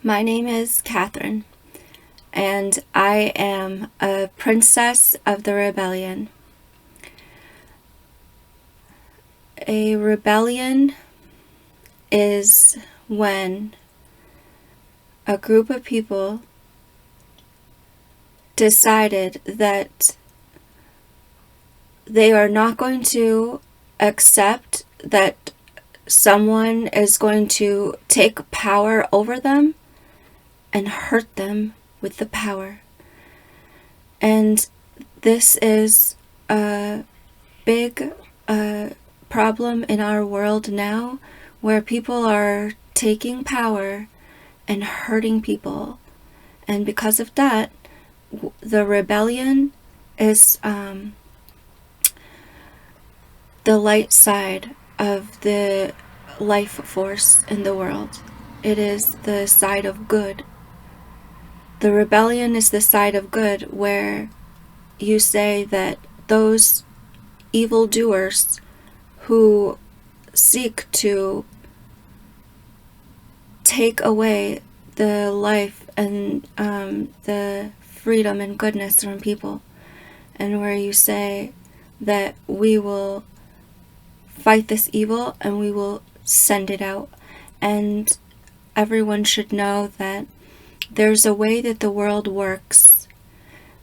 My name is Catherine, and I am a princess of the rebellion. A rebellion is when a group of people decided that they are not going to accept that someone is going to take power over them and hurt them with the power. And this is a big problem in our world now, where people are taking power and hurting people. And because of that, the rebellion is the light side of the life force in the world. It is the side of good. The rebellion is the side of good, where you say that those evildoers who seek to take away the life and the freedom and goodness from people, and where you say that we will fight this evil and we will send it out. And everyone should know that there's a way that the world works.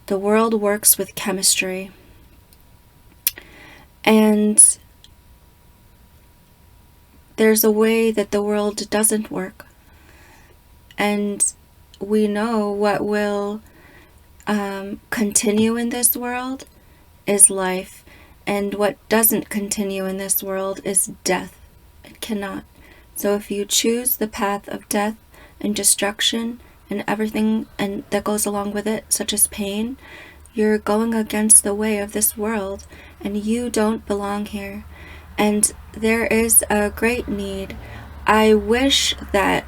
The world works with chemistry. And there's a way that the world doesn't work. And we know what will continue in this world is life. And what doesn't continue in this world is death. It cannot. So if you choose the path of death and destruction and everything and that goes along with it, such as pain, you're going against the way of this world, and you don't belong here. And there is a great need. I wish that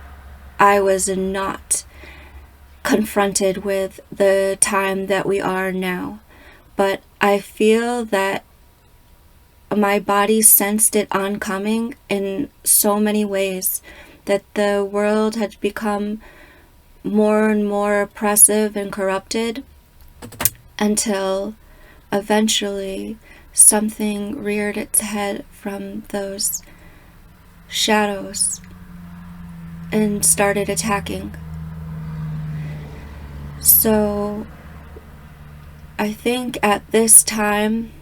I was not confronted with the time that we are now, but I feel that my body sensed it oncoming in so many ways, that the world had become more and more oppressive and corrupted, until eventually something reared its head from those shadows and started attacking. So I think at this time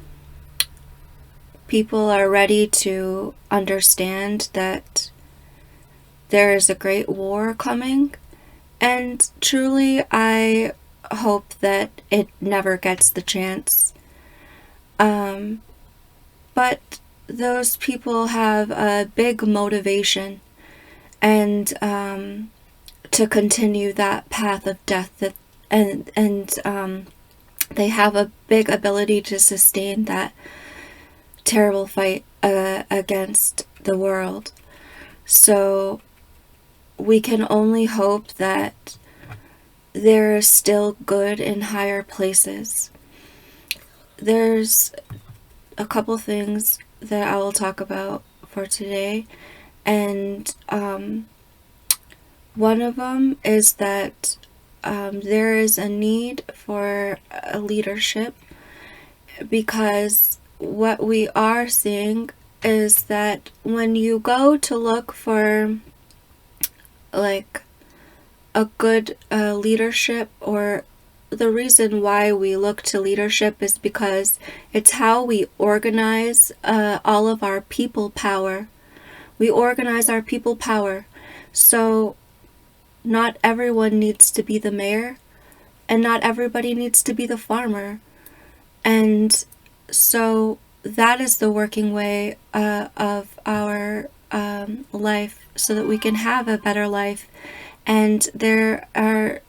people are ready to understand that there is a great war coming, and truly I hope that it never gets the chance. But those people have a big motivation and to continue that path of death, and they have a big ability to sustain that terrible fight against the world. So we can only hope that there is still good in higher places. There's a couple things that I will talk about for today, and one of them is that there is a need for a leadership, because what we are seeing is that when you go to look for like a good leadership, or the reason why we look to leadership is because it's how we organize all of our people power. We organize our people power. So not everyone needs to be the mayor, and not everybody needs to be the farmer. And so that is the working way of our life, so that we can have a better life. And there are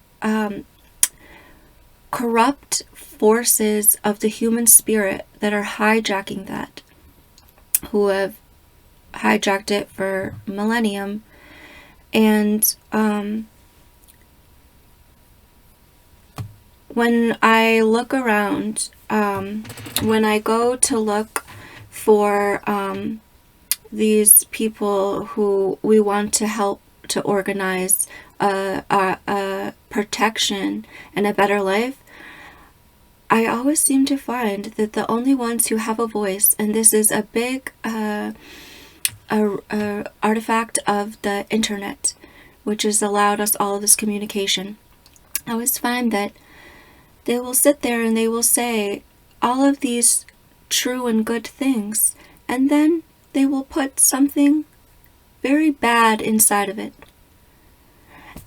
corrupt forces of the human spirit that are hijacking that, who have hijacked it for millennium. And when I look around, when I go to look for these people who we want to help to organize a protection and a better life, I always seem to find that the only ones who have a voice, and this is a big artifact of the internet, which has allowed us all of this communication, I always find that they will sit there and they will say all of these true and good things, and then they will put something very bad inside of it.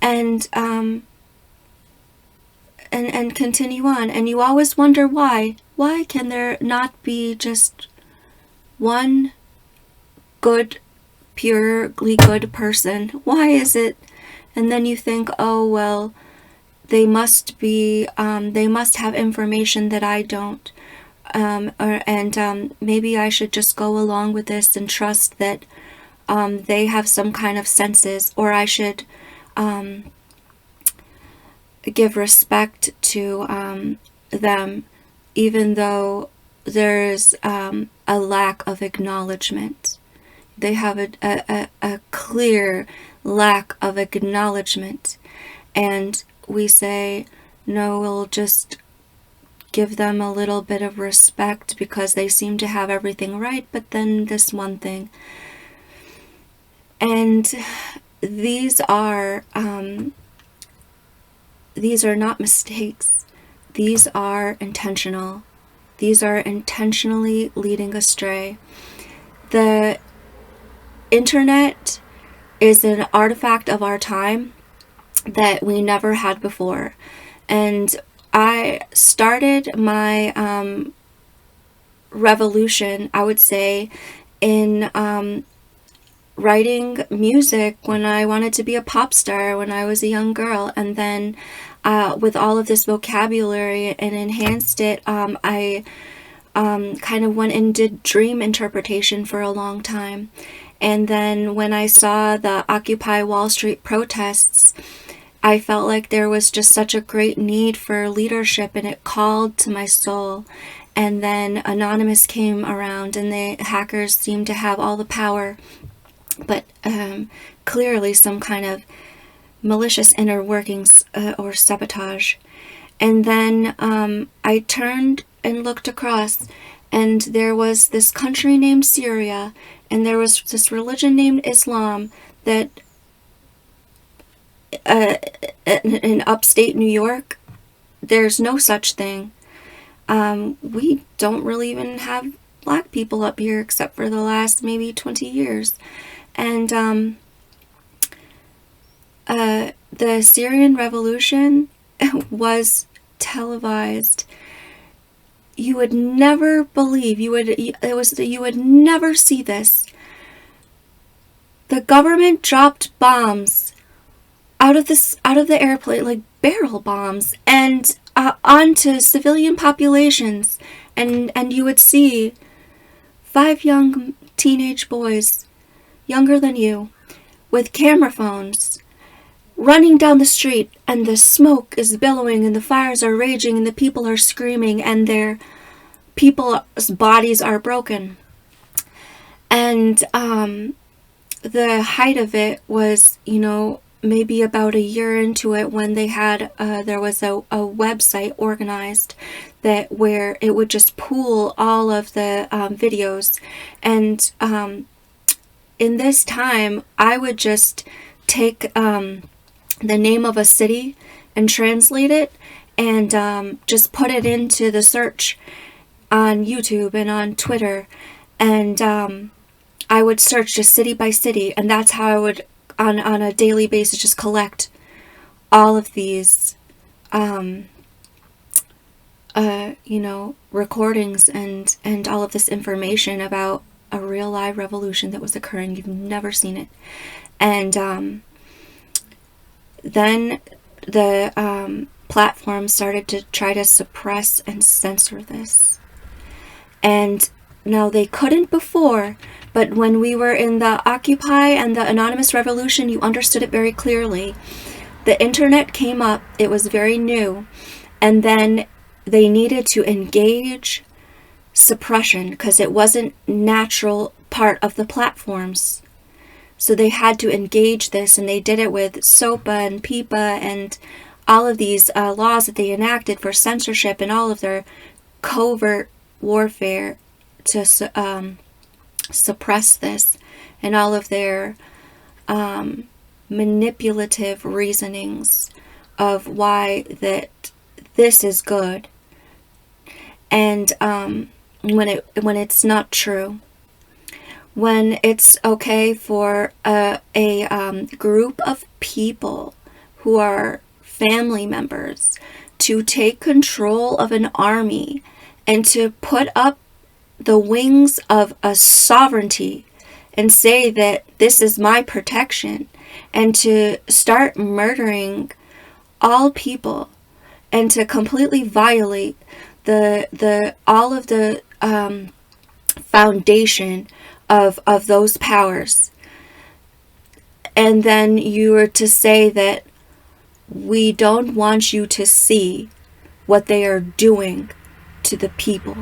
And continue on, and you always wonder why. Why can there not be just one good, purely good person? Why is it? And then you think, oh well, they must have information that I don't, maybe I should just go along with this and trust that they have some kind of senses, or I should give respect to them, even though there's a lack of acknowledgement. They have a clear lack of acknowledgement, and we say, no, we'll just give them a little bit of respect because they seem to have everything right, but then this one thing. And these are not mistakes. These are intentional. These are intentionally leading astray. The internet is an artifact of our time that we never had before. And I started my revolution, I would say, in writing music when I wanted to be a pop star when I was a young girl. And then with all of this vocabulary and enhanced it, I kind of went and did dream interpretation for a long time. And then when I saw the Occupy Wall Street protests, I felt like there was just such a great need for leadership, and it called to my soul. And then Anonymous came around, and the hackers seemed to have all the power, but clearly some kind of malicious inner workings or sabotage. And then I turned and looked across, and there was this country named Syria, and there was this religion named Islam that in upstate New York, there's no such thing. We don't really even have black people up here except for the last maybe 20 years. And the Syrian Revolution was televised. You would never believe, you would never see this. The government dropped bombs out of the airplane, like barrel bombs, and onto civilian populations, and you would see 5 young teenage boys, younger than you, with camera phones, running down the street, and the smoke is billowing, and the fires are raging, and the people are screaming, and their people's bodies are broken. And the height of it was, maybe about a year into it, when they had there was a website organized where it would just pool all of the videos. And in this time, I would just take the name of a city and translate it, and just put it into the search on YouTube and on Twitter, and I would search just city by city, and that's how I would on a daily basis just collect all of these recordings and all of this information about a real live revolution that was occurring. You've never seen it. And then the platform started to try to suppress and censor this. And now they couldn't before, but when we were in the Occupy and the Anonymous Revolution, you understood it very clearly. The internet came up, it was very new, and then they needed to engage suppression because it wasn't natural part of the platforms. So they had to engage this, and they did it with SOPA and PIPA and all of these laws that they enacted for censorship and all of their covert warfare to suppress this, and all of their manipulative reasonings of why that this is good, and when it's not true. When it's okay for a group of people who are family members to take control of an army and to put up the wings of a sovereignty and say that this is my protection, and to start murdering all people, and to completely violate the all of the foundation of those powers. And then you are to say that we don't want you to see what they are doing to the people.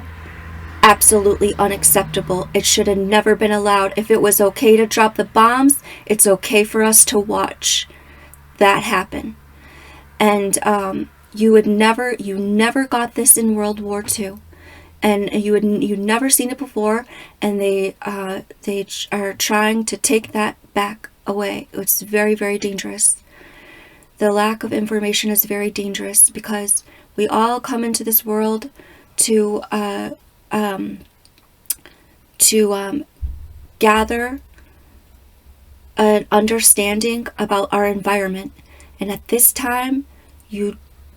Absolutely unacceptable. It should have never been allowed. If it was okay to drop the bombs, it's okay for us to watch that happen. And you never got this in World War II. And you'd never seen it before, and they are trying to take that back away. It's very, very dangerous. The lack of information is very dangerous, because we all come into this world to gather an understanding about our environment, and at this time,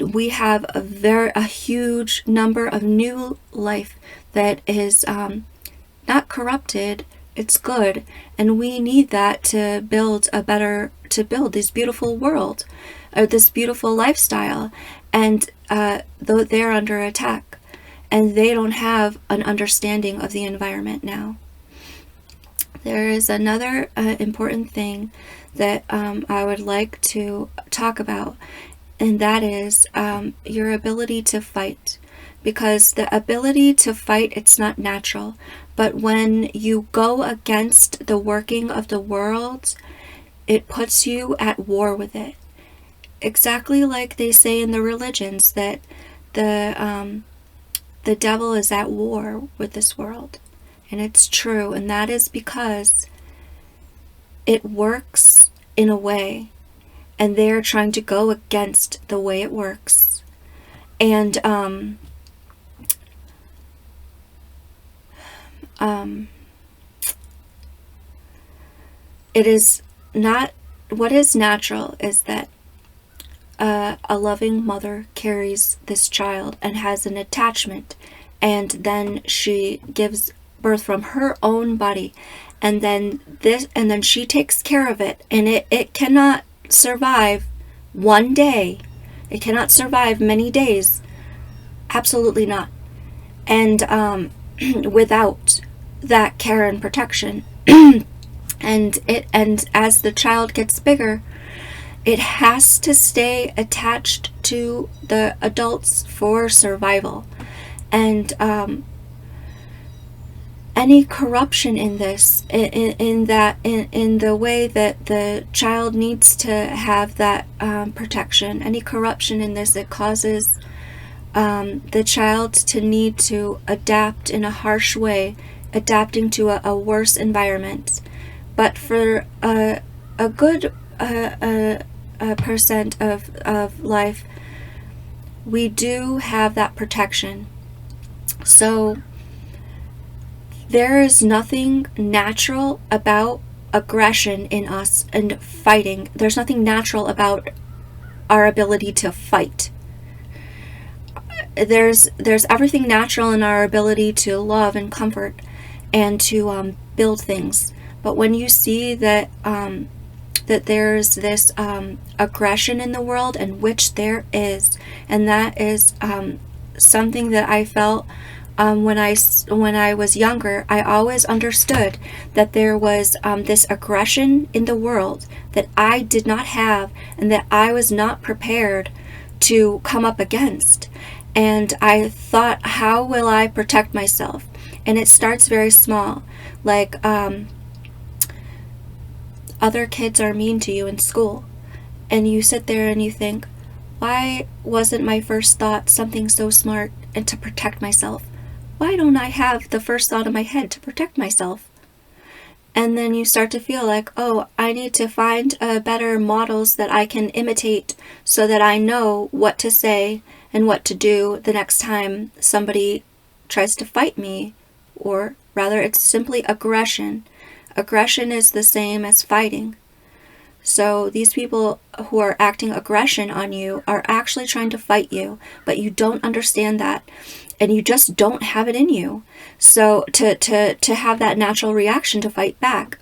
we have a huge number of new life that is not corrupted. It's good, and we need that to build this beautiful world, or this beautiful lifestyle. And though they're under attack, and they don't have an understanding of the environment now. There is another important thing that I would like to talk about, and that is your ability to fight. Because the ability to fight, it's not natural. But when you go against the working of the world, it puts you at war with it. Exactly like they say in the religions that the devil is at war with this world. And it's true. And that is because it works in a way, and they're trying to go against the way it works. And it is not, what is natural is that a loving mother carries this child and has an attachment, and then she gives birth from her own body, and then she takes care of it, and it cannot survive one day. It cannot survive many days. Absolutely not. And without that care and protection. and as the child gets bigger, it has to stay attached to the adults for survival. And any corruption in this, in the way that the child needs to have that protection, any corruption in this, it causes the child to need to adapt in a harsh way, adapting to a worse environment. But for a good percent of life, we do have that protection. So there is nothing natural about aggression in us and fighting. There's nothing natural about our ability to fight. There's everything natural in our ability to love and comfort and to build things. But when you see that that there's this aggression in the world, and which there is, and that is something that I felt when I was younger. I always understood that there was this aggression in the world that I did not have, and that I was not prepared to come up against. And I thought, how will I protect myself? And it starts very small. Like other kids are mean to you in school, and you sit there and you think, why wasn't my first thought something so smart and to protect myself? Why don't I have the first thought in my head to protect myself? And then you start to feel like, oh, I need to find better models that I can imitate so that I know what to say and what to do the next time somebody tries to fight me. Or rather, it's simply aggression. Aggression is the same as fighting. So these people who are acting aggression on you are actually trying to fight you, but you don't understand that, and you just don't have it in you. So to have that natural reaction to fight back,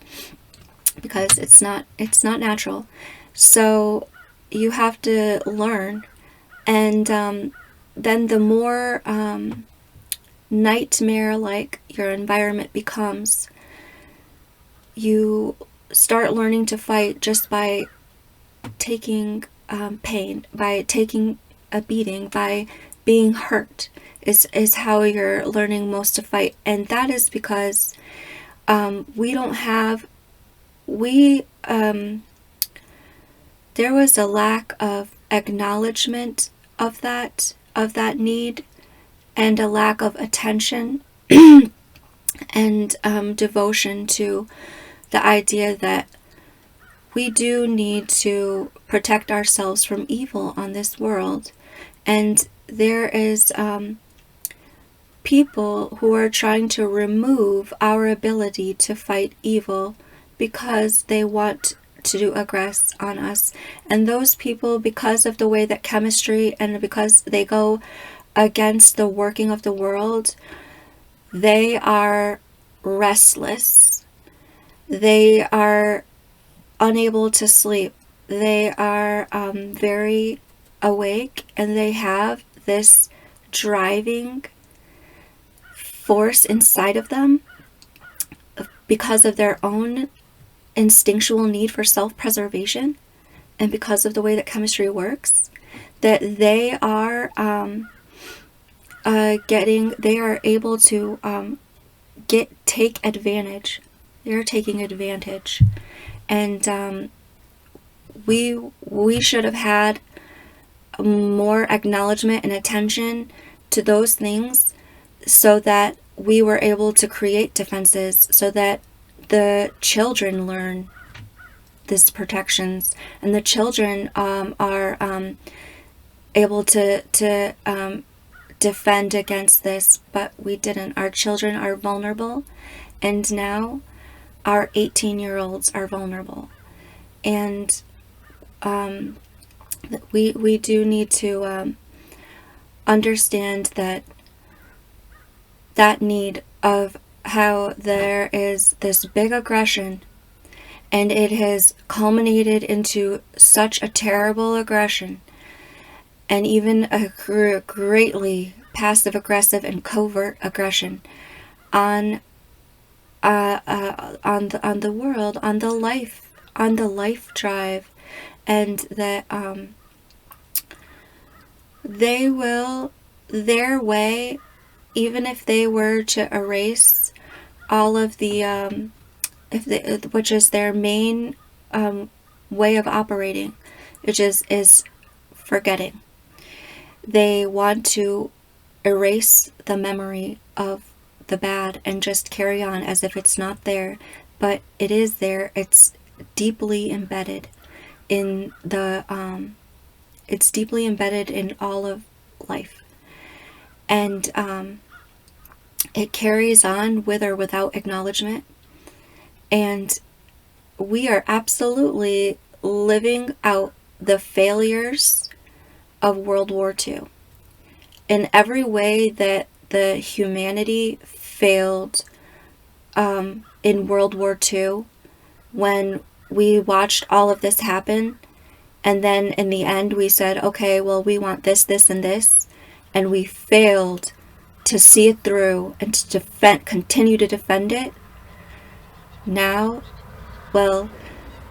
because it's not natural. So you have to learn, and then the more nightmare-like your environment becomes, you start learning to fight just by taking pain, by taking a beating, by being hurt is how you're learning most to fight. And that is because there was a lack of acknowledgement of that need, and a lack of attention and devotion to the idea that we do need to protect ourselves from evil on this world. And there is people who are trying to remove our ability to fight evil because they want to aggress on us. And those people, because of the way that chemistry, and because they go against the working of the world, they are restless. They are unable to sleep. They are very awake, and they have this driving force inside of them because of their own instinctual need for self-preservation, and because of the way that chemistry works, that they are able to take advantage. They're taking advantage, and we should have had more acknowledgement and attention to those things, so that we were able to create defenses, so that the children learn these protections, and the children are able to defend against this. But we didn't. Our children are vulnerable, and now our 18-year-olds are vulnerable, and we do need to understand that need of how there is this big aggression, and it has culminated into such a terrible aggression, and even a greatly passive-aggressive and covert aggression on the world, on the life drive, and that they will, their way, even if they were to erase all of the which is their main way of operating, which is forgetting. They want to erase the memory of the bad and just carry on as if it's not there, but it is there. It's deeply embedded in it's deeply embedded in all of life, and it carries on with or without acknowledgement. And we are absolutely living out the failures of World War II. In every way that the humanity failed in World War II, when we watched all of this happen, and then in the end we said, okay, well, we want this, this, and this, and we failed to see it through and to continue to defend it. Now, well,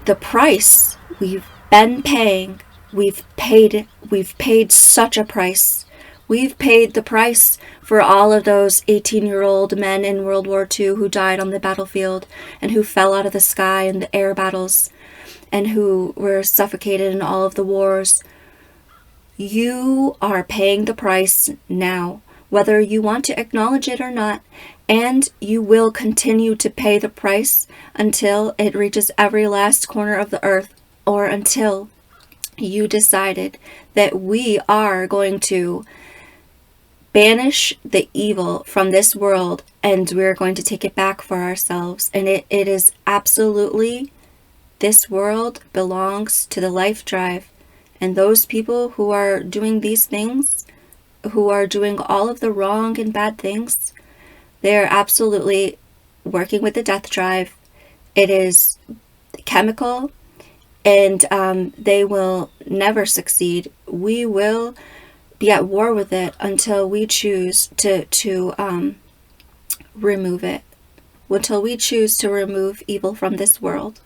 the price we've been paying, we've paid such a price We've paid the price for all of those 18-year-old men in World War II who died on the battlefield and who fell out of the sky in the air battles and who were suffocated in all of the wars. You are paying the price now, whether you want to acknowledge it or not, and you will continue to pay the price until it reaches every last corner of the earth, or until you decided that we are going to banish the evil from this world and we're going to take it back for ourselves. And it is absolutely, this world belongs to the Life Drive. And those people who are doing these things, who are doing all of the wrong and bad things, they're absolutely working with the death drive. It is chemical, and they will never succeed. We will be at war with it until we choose to remove it, until we choose to remove evil from this world.